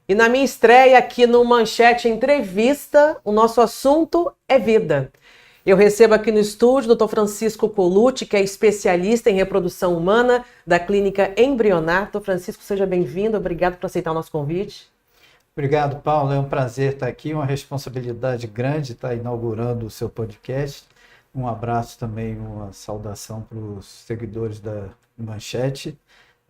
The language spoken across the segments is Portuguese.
E na minha estreia aqui no Manchete Entrevista, o nosso assunto é vida. Eu recebo aqui no estúdio o Dr. Francisco Colucci, que é especialista em reprodução humana da Clínica Embrionar. Dr. Francisco, seja bem-vindo. Obrigado por aceitar o nosso convite. Obrigado, Paulo. É um prazer estar aqui, uma responsabilidade grande estar inaugurando o seu podcast. Um abraço também, uma saudação para os seguidores da Manchete.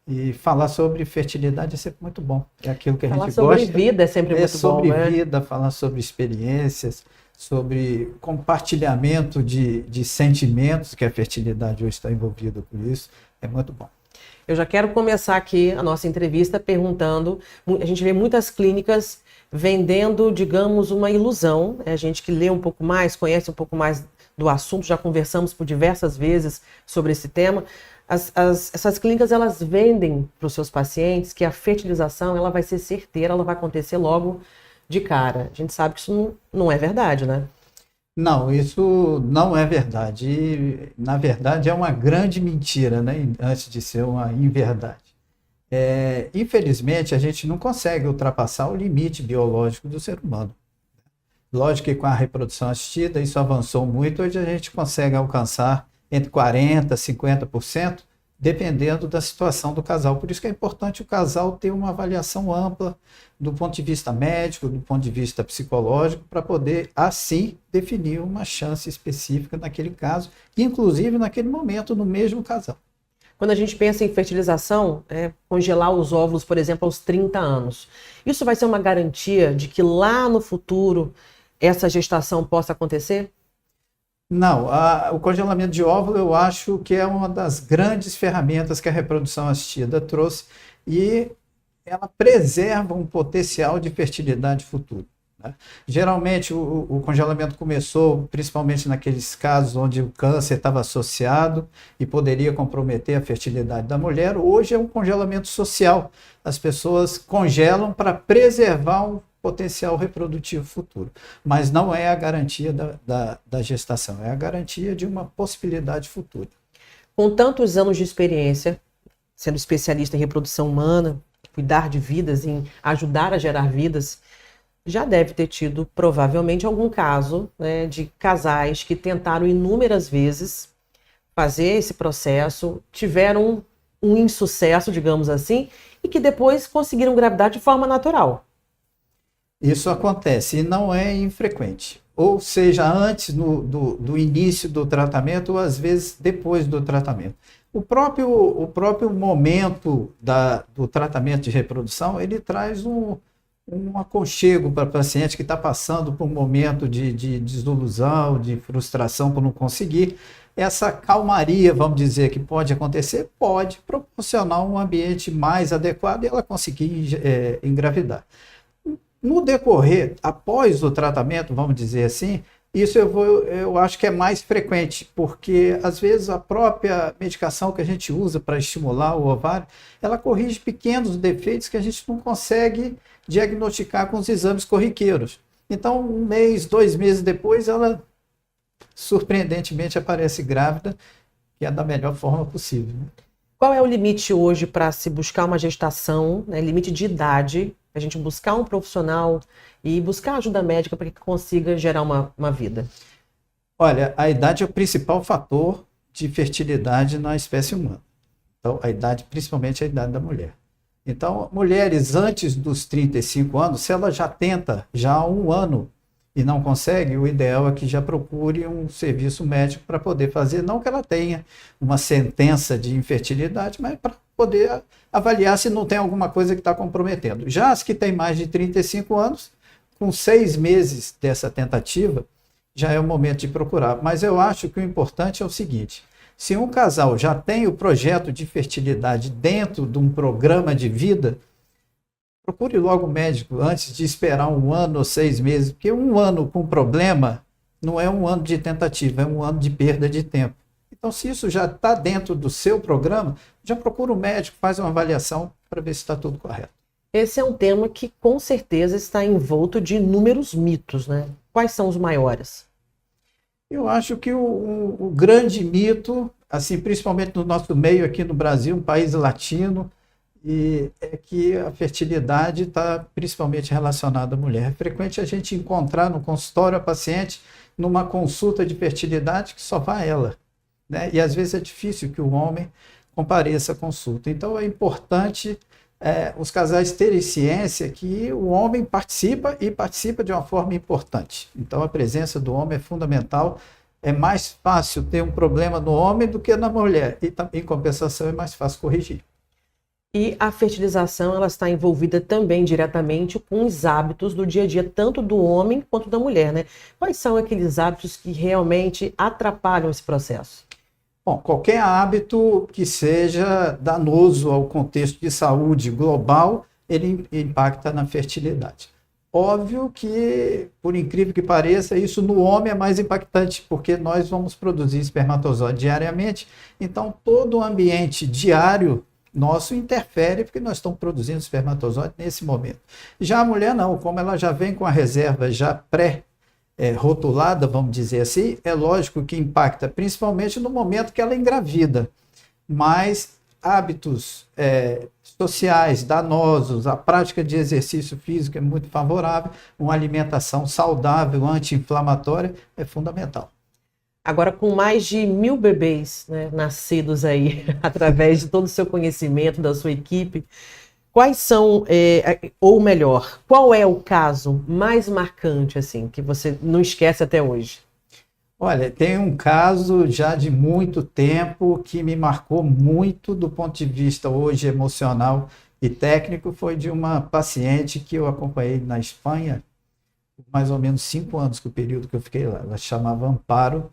E falar sobre fertilidade é sempre muito bom. É aquilo que a gente gosta. Falar sobre vida é sempre muito bom, sobre né? vida, falar sobre experiências, sobre compartilhamento de sentimentos, que a fertilidade hoje está envolvida com isso. É muito bom. Eu já quero começar aqui a nossa entrevista perguntando, a gente vê muitas clínicas vendendo, digamos, uma ilusão. A gente que lê um pouco mais, conhece um pouco mais do assunto, já conversamos por diversas vezes sobre esse tema. Essas clínicas, elas vendem para os seus pacientes que a fertilização ela vai ser certeira, ela vai acontecer logo de cara. A gente sabe que isso não é verdade, né? Não, isso não é verdade. E, na verdade, é uma grande mentira, né? Antes de ser uma inverdade. Infelizmente, a gente não consegue ultrapassar o limite biológico do ser humano. Lógico que com a reprodução assistida isso avançou muito. Hoje a gente consegue alcançar entre 40% e 50%, dependendo da situação do casal. Por isso que é importante o casal ter uma avaliação ampla do ponto de vista médico, do ponto de vista psicológico, para poder, assim, definir uma chance específica naquele caso, inclusive naquele momento, no mesmo casal. Quando a gente pensa em fertilização, congelar os óvulos, por exemplo, aos 30 anos, isso vai ser uma garantia de que lá no futuro essa gestação possa acontecer? Não, o congelamento de óvulo eu acho que é uma das grandes ferramentas que a reprodução assistida trouxe e ela preserva um potencial de fertilidade futura, né? Geralmente o congelamento começou principalmente naqueles casos onde o câncer estava associado e poderia comprometer a fertilidade da mulher. Hoje é um congelamento social. As pessoas congelam para preservar um potencial reprodutivo futuro, mas não é a garantia da gestação, é a garantia de uma possibilidade futura. Com tantos anos de experiência, sendo especialista em reprodução humana, cuidar de vidas, em ajudar a gerar vidas, já deve ter tido, provavelmente, algum caso, né, de casais que tentaram inúmeras vezes fazer esse processo, tiveram um insucesso, digamos assim, e que depois conseguiram engravidar de forma natural. Isso acontece e não é infrequente. Ou seja, antes do início do tratamento ou às vezes depois do tratamento. O próprio momento do tratamento de reprodução, ele traz um aconchego para o paciente que está passando por um momento de desilusão, de frustração por não conseguir. Essa calmaria, vamos dizer, que pode acontecer, pode proporcionar um ambiente mais adequado e ela conseguir engravidar. No decorrer, após o tratamento, vamos dizer assim, isso eu acho que é mais frequente, porque às vezes a própria medicação que a gente usa para estimular o ovário, ela corrige pequenos defeitos que a gente não consegue diagnosticar com os exames corriqueiros. Então, 1 mês, 2 meses depois, ela surpreendentemente aparece grávida, que é da melhor forma possível, né? Qual é o limite hoje para se buscar uma gestação, né, limite de idade, a gente buscar um profissional e buscar ajuda médica para que consiga gerar uma vida? Olha, a idade é o principal fator de fertilidade na espécie humana. Então, a idade, principalmente a idade da mulher. Então, mulheres antes dos 35 anos, se ela já tenta já há 1 ano e não consegue, o ideal é que já procure um serviço médico para poder fazer, não que ela tenha uma sentença de infertilidade, mas para poder avaliar se não tem alguma coisa que está comprometendo. Já as que têm mais de 35 anos, com 6 meses dessa tentativa, já é o momento de procurar. Mas eu acho que o importante é o seguinte: se um casal já tem o projeto de fertilidade dentro de um programa de vida, procure logo o médico antes de esperar 1 ano ou 6 meses, porque 1 ano com problema não é 1 ano de tentativa, é 1 ano de perda de tempo. Então, se isso já está dentro do seu programa, já procura o médico, faz uma avaliação para ver se está tudo correto. Esse é um tema que com certeza está envolto de inúmeros mitos, né? Quais são os maiores? Eu acho que o grande mito, assim, principalmente no nosso meio aqui no Brasil, um país latino, e é que a fertilidade está principalmente relacionada à mulher. É frequente a gente encontrar no consultório a paciente numa consulta de fertilidade que só vai ela, né? E às vezes é difícil que o homem compareça à consulta. Então é importante os casais terem ciência que o homem participa e participa de uma forma importante. Então a presença do homem é fundamental. É mais fácil ter um problema no homem do que na mulher. E em compensação é mais fácil corrigir. E a fertilização, ela está envolvida também diretamente com os hábitos do dia a dia, tanto do homem quanto da mulher, né? Quais são aqueles hábitos que realmente atrapalham esse processo? Bom, qualquer hábito que seja danoso ao contexto de saúde global, ele impacta na fertilidade. Óbvio que, por incrível que pareça, isso no homem é mais impactante, porque nós vamos produzir espermatozoide diariamente, então todo o ambiente diário nosso interfere, porque nós estamos produzindo espermatozoide nesse momento. Já a mulher não, como ela já vem com a reserva já rotulada, vamos dizer assim, é lógico que impacta, principalmente no momento que ela engravida, mas hábitos sociais danosos, a prática de exercício físico é muito favorável, uma alimentação saudável, anti-inflamatória é fundamental. Agora, com mais de 1.000 bebês, né, nascidos aí, através de todo o seu conhecimento, da sua equipe, quais são, ou melhor, qual é o caso mais marcante, assim, que você não esquece até hoje? Olha, tem um caso já de muito tempo que me marcou muito do ponto de vista hoje emocional e técnico, foi de uma paciente que eu acompanhei na Espanha, mais ou menos 5 anos, que o período que eu fiquei lá. Ela chamava Amparo,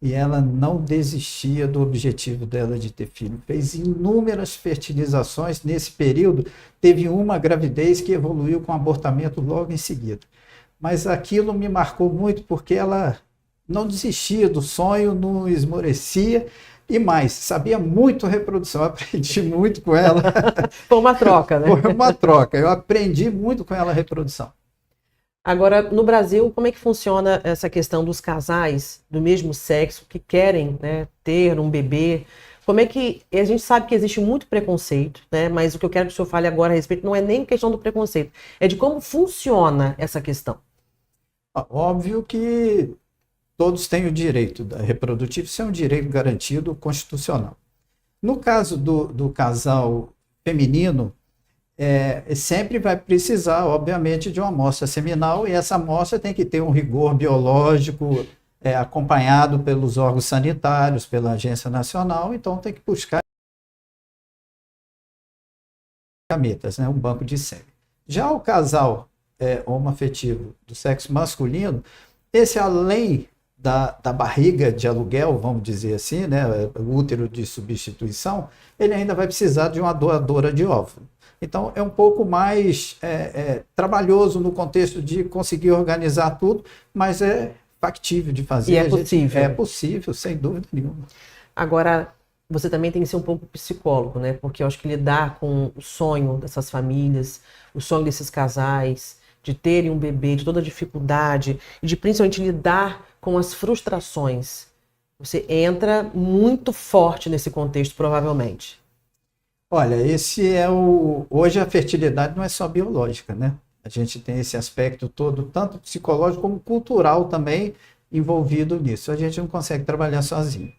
e ela não desistia do objetivo dela de ter filho. Fez inúmeras fertilizações nesse período, teve uma gravidez que evoluiu com abortamento logo em seguida. Mas aquilo me marcou muito porque ela não desistia do sonho, não esmorecia e mais, sabia muito reprodução. Eu aprendi muito com ela. Foi uma troca, né? Foi uma troca. Eu aprendi muito com ela a reprodução. Agora, no Brasil, como é que funciona essa questão dos casais do mesmo sexo que querem, né, ter um bebê? Como é que... A gente sabe que existe muito preconceito, né? Mas o que eu quero que o senhor fale agora a respeito não é nem questão do preconceito, é de como funciona essa questão. Óbvio que todos têm o direito reprodutivo, isso é um direito garantido constitucional. No caso do casal feminino, sempre vai precisar, obviamente, de uma amostra seminal, e essa amostra tem que ter um rigor biológico acompanhado pelos órgãos sanitários, pela Agência Nacional, então tem que buscar gametas, né, um banco de sêmen. Já o casal homoafetivo do sexo masculino, esse além da barriga de aluguel, vamos dizer assim, né, o útero de substituição, ele ainda vai precisar de uma doadora de óvulo. Então, é um pouco mais trabalhoso no contexto de conseguir organizar tudo, mas é factível de fazer. E é possível. É possível, sem dúvida nenhuma. Agora, você também tem que ser um pouco psicólogo, né? Porque eu acho que lidar com o sonho dessas famílias, o sonho desses casais, de terem um bebê, de toda a dificuldade, e de principalmente lidar com as frustrações. Você entra muito forte nesse contexto, provavelmente. Olha, hoje a fertilidade não é só biológica, né? A gente tem esse aspecto todo, tanto psicológico como cultural também envolvido nisso. A gente não consegue trabalhar sozinho.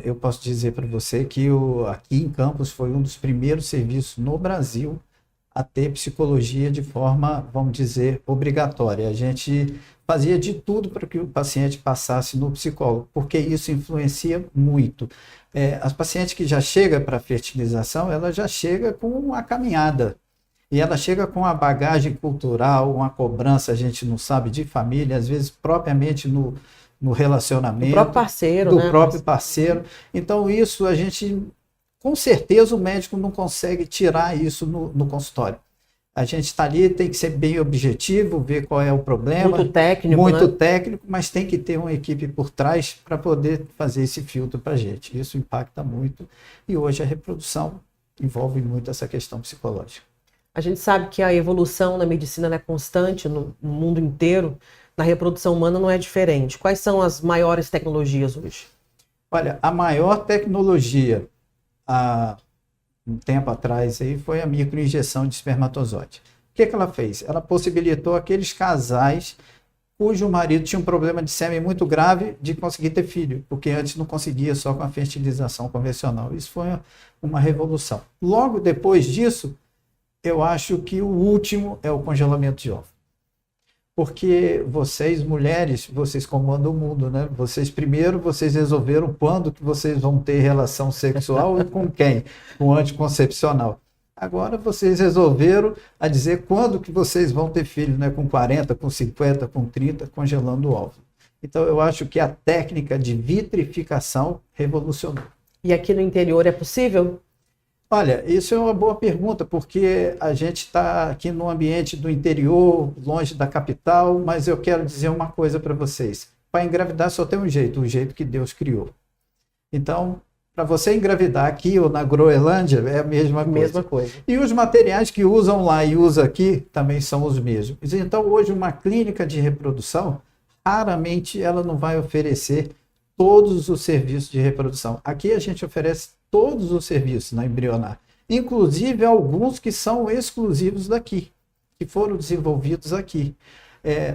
Eu posso dizer para você que aqui em Campos foi um dos primeiros serviços no Brasil a ter psicologia de forma, vamos dizer, obrigatória. A gente fazia de tudo para que o paciente passasse no psicólogo, porque isso influencia muito. As pacientes que já chegam para a fertilização, ela já chega com uma caminhada, e ela chega com uma bagagem cultural, uma cobrança, a gente não sabe, de família, às vezes propriamente no relacionamento. Do próprio parceiro, do né? próprio parceiro. Então isso a gente... Com certeza o médico não consegue tirar isso no consultório. A gente está ali, tem que ser bem objetivo, ver qual é o problema. Muito técnico, muito né? técnico, mas tem que ter uma equipe por trás para poder fazer esse filtro para a gente. Isso impacta muito. E hoje a reprodução envolve muito essa questão psicológica. A gente sabe que a evolução na medicina é constante no mundo inteiro. Na reprodução humana não é diferente. Quais são as maiores tecnologias hoje? Olha, a maior tecnologia um tempo atrás, aí, foi a microinjeção de espermatozoide. O que ela fez? Ela possibilitou aqueles casais cujo marido tinha um problema de sêmen muito grave de conseguir ter filho, porque antes não conseguia só com a fertilização convencional. Isso foi uma revolução. Logo depois disso, eu acho que o último é o congelamento de óvulos. Porque vocês, mulheres, vocês comandam o mundo, né? Vocês resolveram quando que vocês vão ter relação sexual e com quem? Com o anticoncepcional. Agora vocês resolveram a dizer quando que vocês vão ter filho, né? Com 40, com 50, com 30, congelando o óvulo. Então eu acho que a técnica de vitrificação revolucionou. E aqui no interior é possível? Olha, isso é uma boa pergunta, porque a gente está aqui no ambiente do interior, longe da capital, mas eu quero dizer uma coisa para vocês. Para engravidar só tem um jeito, o jeito que Deus criou. Então, para você engravidar aqui ou na Groenlândia, é a mesma coisa. E os materiais que usam lá e usam aqui também são os mesmos. Então, hoje, uma clínica de reprodução, raramente ela não vai oferecer todos os serviços de reprodução. Aqui a gente oferece todos os serviços na Embrionar, inclusive alguns que são exclusivos daqui, que foram desenvolvidos aqui.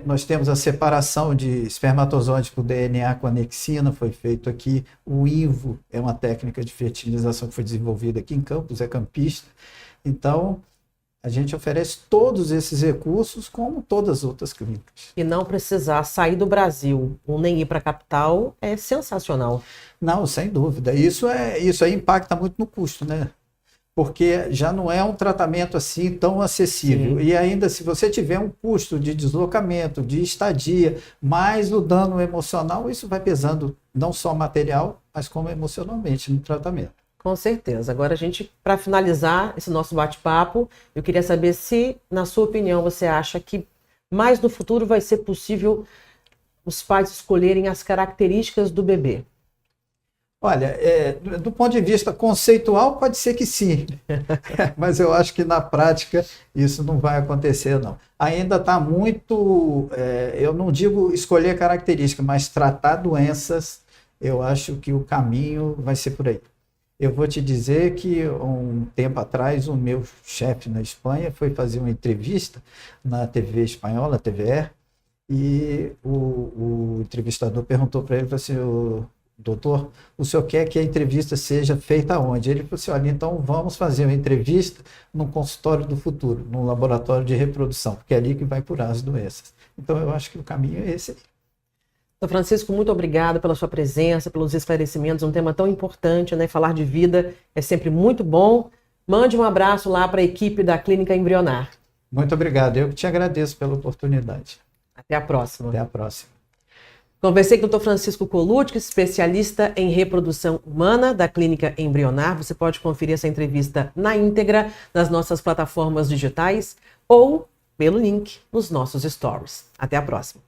Nós temos a separação de espermatozoide por DNA com anexina, foi feito aqui. O IVO é uma técnica de fertilização que foi desenvolvida aqui em Campos, é campista. Então, a gente oferece todos esses recursos, como todas as outras clínicas. E não precisar sair do Brasil ou nem ir para a capital é sensacional. Não, sem dúvida. Isso aí impacta muito no custo, né? Porque já não é um tratamento assim tão acessível. Sim. E ainda, se você tiver um custo de deslocamento, de estadia, mais o dano emocional, isso vai pesando não só material, mas como emocionalmente no tratamento. Com certeza. Agora, para finalizar esse nosso bate-papo, eu queria saber se, na sua opinião, você acha que mais no futuro vai ser possível os pais escolherem as características do bebê. Olha, do ponto de vista conceitual, pode ser que sim, mas eu acho que na prática isso não vai acontecer, não. Ainda está muito, eu não digo escolher características, mas tratar doenças, eu acho que o caminho vai ser por aí. Eu vou te dizer que um tempo atrás o meu chefe na Espanha foi fazer uma entrevista na TV espanhola, TVE, e o entrevistador perguntou para ele, falou assim, doutor, o senhor quer que a entrevista seja feita onde? Ele falou assim, olha, então vamos fazer uma entrevista num consultório do futuro, num laboratório de reprodução, porque é ali que vai curar as doenças. Então eu acho que o caminho é esse aí. Sr. Francisco, muito obrigado pela sua presença, pelos esclarecimentos, um tema tão importante, né? Falar de vida é sempre muito bom. Mande um abraço lá para a equipe da Clínica Embrionar. Muito obrigado, eu que te agradeço pela oportunidade. Até a próxima. Até a próxima. Conversei com o Dr. Francisco Colucci, especialista em reprodução humana da Clínica Embrionar. Você pode conferir essa entrevista na íntegra nas nossas plataformas digitais ou pelo link nos nossos stories. Até a próxima.